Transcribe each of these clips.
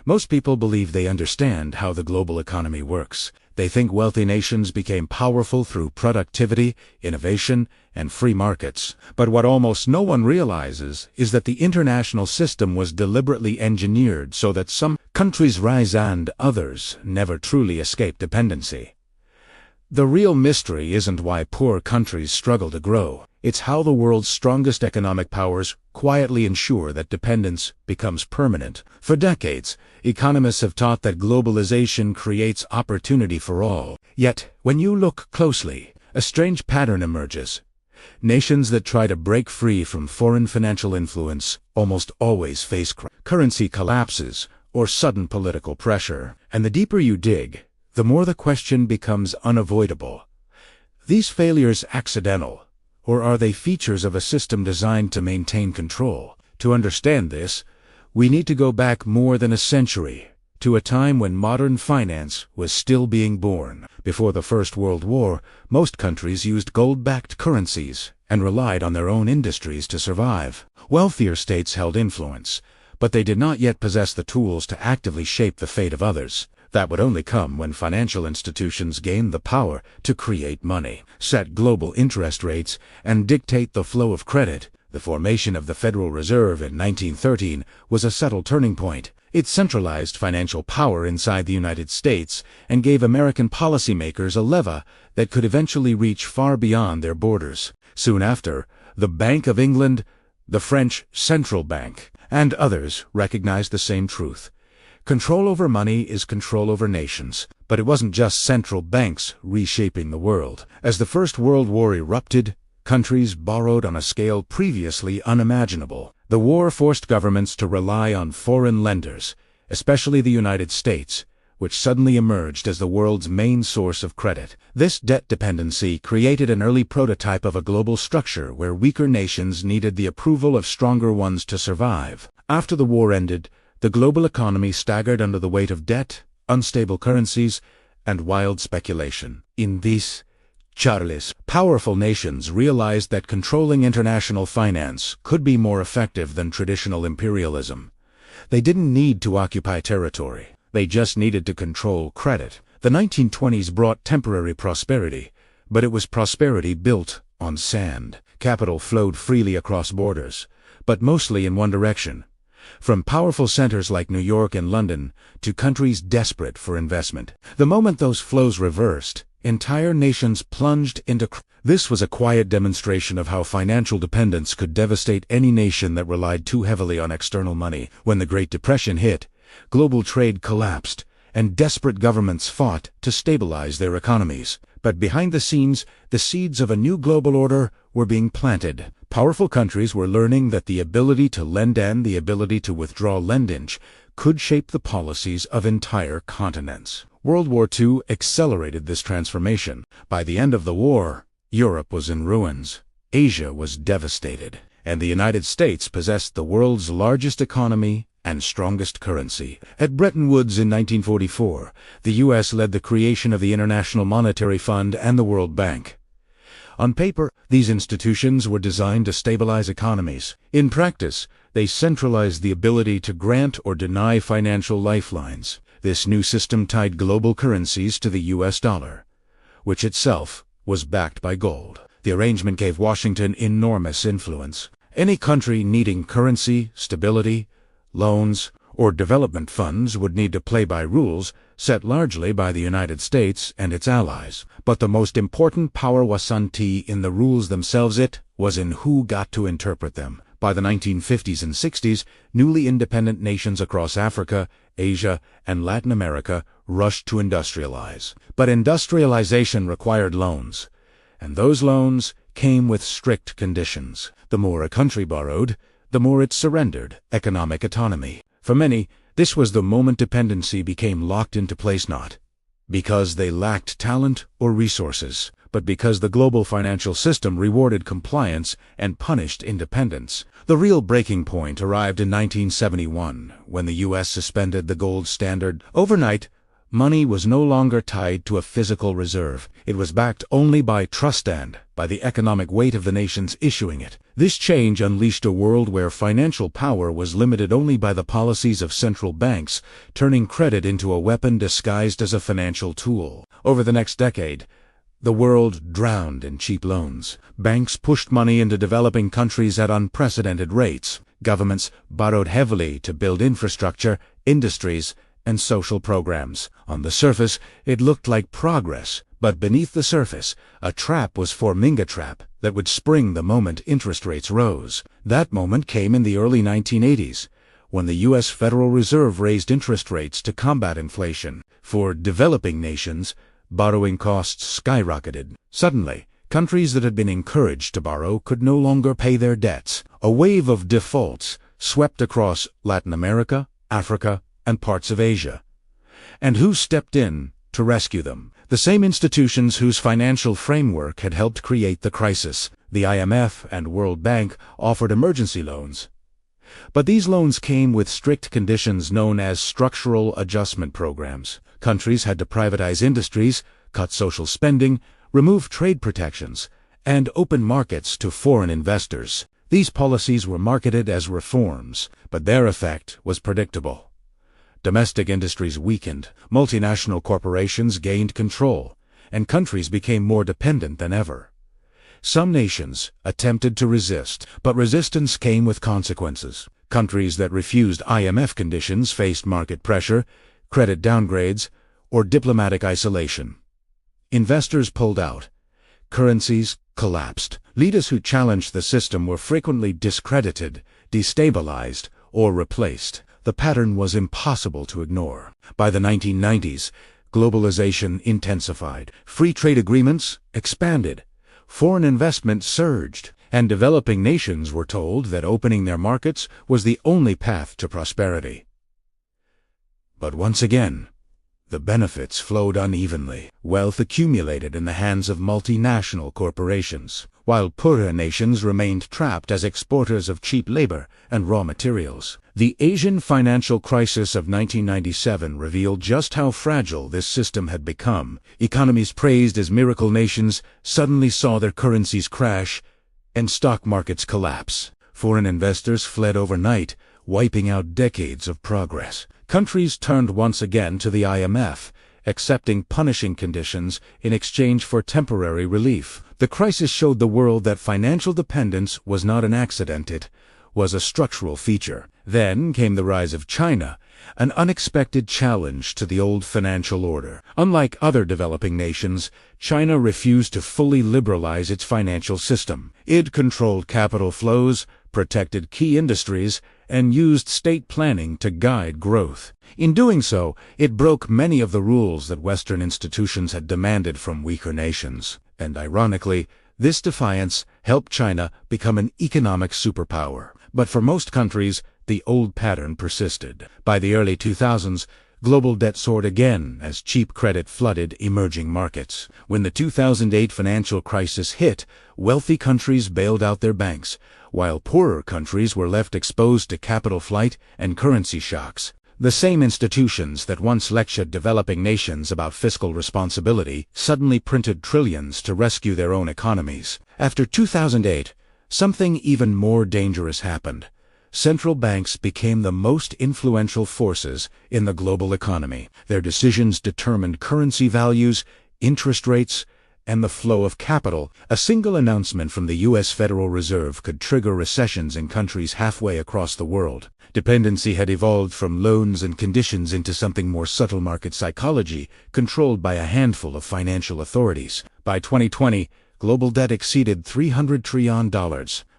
Most people believe they understand how the global economy works. They think wealthy nations became powerful through productivity, innovation, and free markets. But what almost no one realizes is that the international system was deliberately engineered so that some countries rise and others never truly escape dependency. The real mystery isn't why poor countries struggle to grow. It's how the world's strongest economic powers quietly ensure that dependence becomes permanent. For decades, economists have taught that globalization creates opportunity for all. Yet, when you look closely, a strange pattern emerges. Nations that try to break free from foreign financial influence almost always face currency collapses or sudden political pressure. And the deeper you dig, the more the question becomes unavoidable. These failures accidental? Or are they features of a system designed to maintain control? To understand this, we need to go back more than a century, to a time when modern finance was still being born. Before the First World War, most countries used gold-backed currencies and relied on their own industries to survive. Wealthier states held influence, but they did not yet possess the tools to actively shape the fate of others. That would only come when financial institutions gained the power to create money, set global interest rates, and dictate the flow of credit. The formation of the Federal Reserve in 1913 was a subtle turning point. It centralized financial power inside the United States and gave American policymakers a lever that could eventually reach far beyond their borders. Soon after, the Bank of England, the French Central Bank, and others recognized the same truth. Control over money is control over nations. But it wasn't just central banks reshaping the world. As the First World War erupted, countries borrowed on a scale previously unimaginable. The war forced governments to rely on foreign lenders, especially the United States, which suddenly emerged as the world's main source of credit. This debt dependency created an early prototype of a global structure where weaker nations needed the approval of stronger ones to survive. After the war ended, the global economy staggered under the weight of debt, unstable currencies, and wild speculation. In these Charles, powerful nations realized that controlling international finance could be more effective than traditional imperialism. They didn't need to occupy territory. They just needed to control credit. The 1920s brought temporary prosperity, but it was prosperity built on sand. Capital flowed freely across borders, but mostly in one direction. From powerful centers like New York and London to countries desperate for investment. The moment those flows reversed, entire nations plunged into This was a quiet demonstration of how financial dependence could devastate any nation that relied too heavily on external money. When the Great Depression hit, global trade collapsed, and desperate governments fought to stabilize their economies. But behind the scenes, the seeds of a new global order were being planted. Powerful countries were learning that the ability to lend and the ability to withdraw lendage could shape the policies of entire continents. World War II accelerated this transformation. By the end of the war, Europe was in ruins, Asia was devastated, and the United States possessed the world's largest economy and strongest currency. At Bretton Woods in 1944, the U.S. led the creation of the International Monetary Fund and the World Bank. On paper, these institutions were designed to stabilize economies. In practice, they centralized the ability to grant or deny financial lifelines. This new system tied global currencies to the U.S. dollar, which itself was backed by gold. The arrangement gave Washington enormous influence. Any country needing currency, stability, loans, or development funds would need to play by rules set largely by the United States and its allies. But the most important power wasn't in the rules themselves, it was in who got to interpret them. By the 1950s and 60s, newly independent nations across Africa, Asia, and Latin America rushed to industrialize. But industrialization required loans, and those loans came with strict conditions. The more a country borrowed, the more it surrendered economic autonomy. For many, this was the moment dependency became locked into place, not because they lacked talent or resources, but because the global financial system rewarded compliance and punished independence. The real breaking point arrived in 1971, when the U.S. suspended the gold standard. Overnight, Money was no longer tied to a physical reserve. It was backed only by trust and by the economic weight of the nations issuing it. This change unleashed a world where financial power was limited only by the policies of central banks, turning credit into a weapon disguised as a financial tool. Over the next decade, the world drowned in cheap loans. Banks pushed money into developing countries at unprecedented rates. Governments borrowed heavily to build infrastructure, industries, and social programs. On the surface, it looked like progress, but beneath the surface, a trap was forming, a trap that would spring the moment interest rates rose. That moment came in the early 1980s, when the U.S. Federal Reserve raised interest rates to combat inflation. For developing nations, borrowing costs skyrocketed. Suddenly, countries that had been encouraged to borrow could no longer pay their debts. A wave of defaults swept across Latin America, Africa, and parts of Asia. And who stepped in to rescue them? The same institutions whose financial framework had helped create the crisis. The IMF and World Bank offered emergency loans. But these loans came with strict conditions known as structural adjustment programs. Countries had to privatize industries, cut social spending, remove trade protections, and open markets to foreign investors. These policies were marketed as reforms, but their effect was predictable. Domestic industries weakened, multinational corporations gained control, and countries became more dependent than ever. Some nations attempted to resist, but resistance came with consequences. Countries that refused IMF conditions faced market pressure, credit downgrades, or diplomatic isolation. Investors pulled out. Currencies collapsed. Leaders who challenged the system were frequently discredited, destabilized, or replaced. The pattern was impossible to ignore. By the 1990s, globalization intensified. Free trade agreements expanded. Foreign investment surged, and developing nations were told that opening their markets was the only path to prosperity. But once again, the benefits flowed unevenly. Wealth accumulated in the hands of multinational corporations, while poorer nations remained trapped as exporters of cheap labor and raw materials. The Asian financial crisis of 1997 revealed just how fragile this system had become. Economies praised as miracle nations suddenly saw their currencies crash and stock markets collapse. Foreign investors fled overnight, wiping out decades of progress. Countries turned once again to the IMF, accepting punishing conditions in exchange for temporary relief. The crisis showed the world that financial dependence was not an accident, it was a structural feature. Then came the rise of China, an unexpected challenge to the old financial order. Unlike other developing nations, China refused to fully liberalize its financial system. It controlled capital flows, protected key industries, and used state planning to guide growth. In doing so, it broke many of the rules that Western institutions had demanded from weaker nations. And ironically, this defiance helped China become an economic superpower. But for most countries, the old pattern persisted. By the early 2000s, global debt soared again as cheap credit flooded emerging markets. When the 2008 financial crisis hit, wealthy countries bailed out their banks, while poorer countries were left exposed to capital flight and currency shocks. The same institutions that once lectured developing nations about fiscal responsibility suddenly printed trillions to rescue their own economies. After 2008, something even more dangerous happened. Central banks became the most influential forces in the global economy. Their decisions determined currency values, interest rates, and the flow of capital. A single announcement from the U.S. Federal Reserve could trigger recessions in countries halfway across the world. Dependency had evolved from loans and conditions into something more subtle: market psychology, controlled by a handful of financial authorities. By 2020, global debt exceeded $300 trillion.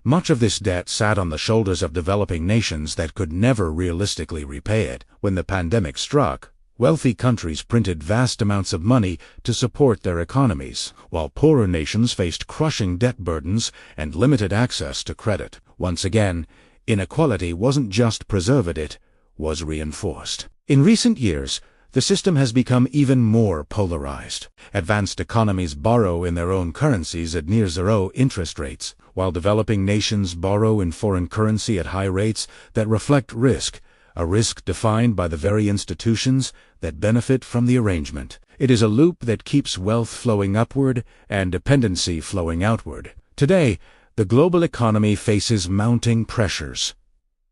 Much of this debt sat on the shoulders of developing nations that could never realistically repay it. When the pandemic struck, wealthy countries printed vast amounts of money to support their economies, while poorer nations faced crushing debt burdens and limited access to credit. Once again, inequality wasn't just preserved, it was reinforced. In recent years, the system has become even more polarized. Advanced economies borrow in their own currencies at near zero interest rates, while developing nations borrow in foreign currency at high rates that reflect risk, a risk defined by the very institutions that benefit from the arrangement. It is a loop that keeps wealth flowing upward and dependency flowing outward. Today, the global economy faces mounting pressures.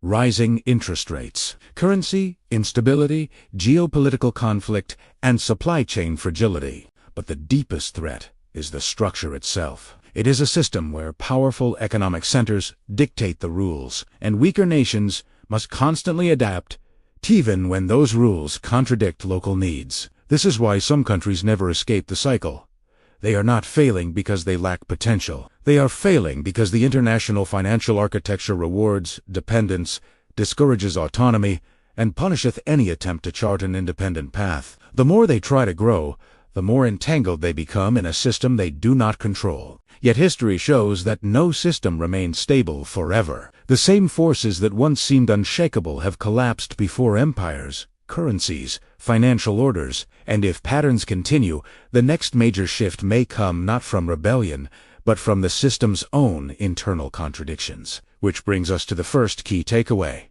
Rising interest rates, currency instability, geopolitical conflict, and supply chain fragility. But the deepest threat is the structure itself. It is a system where powerful economic centers dictate the rules, and weaker nations must constantly adapt, even when those rules contradict local needs. This is why some countries never escape the cycle. They are not failing because they lack potential. They are failing because the international financial architecture rewards dependence, discourages autonomy, and punisheth any attempt to chart an independent path. The more they try to grow, the more entangled they become in a system they do not control. Yet history shows that no system remains stable forever. The same forces that once seemed unshakable have collapsed before empires, currencies, financial orders, and if patterns continue, the next major shift may come not from rebellion, but from the system's own internal contradictions. Which brings us to the first key takeaway.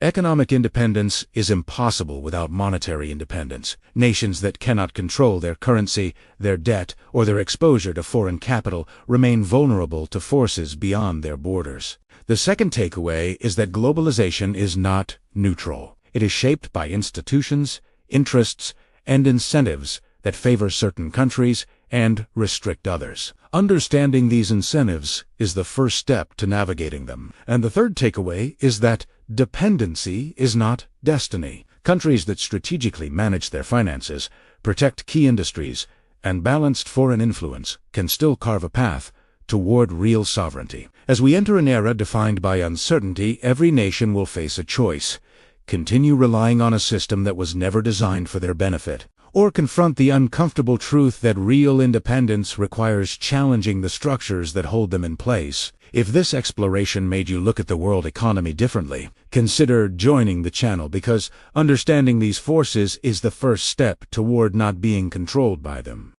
Economic independence is impossible without monetary independence. Nations that cannot control their currency, their debt, or their exposure to foreign capital remain vulnerable to forces beyond their borders. The second takeaway is that globalization is not neutral. It is shaped by institutions, interests, and incentives that favor certain countries and restrict others. Understanding these incentives is the first step to navigating them. And the third takeaway is that dependency is not destiny. Countries that strategically manage their finances, protect key industries, and balanced foreign influence can still carve a path toward real sovereignty. As we enter an era defined by uncertainty, every nation will face a choice: continue relying on a system that was never designed for their benefit, or confront the uncomfortable truth that real independence requires challenging the structures that hold them in place. If this exploration made you look at the world economy differently, consider joining the channel, because understanding these forces is the first step toward not being controlled by them.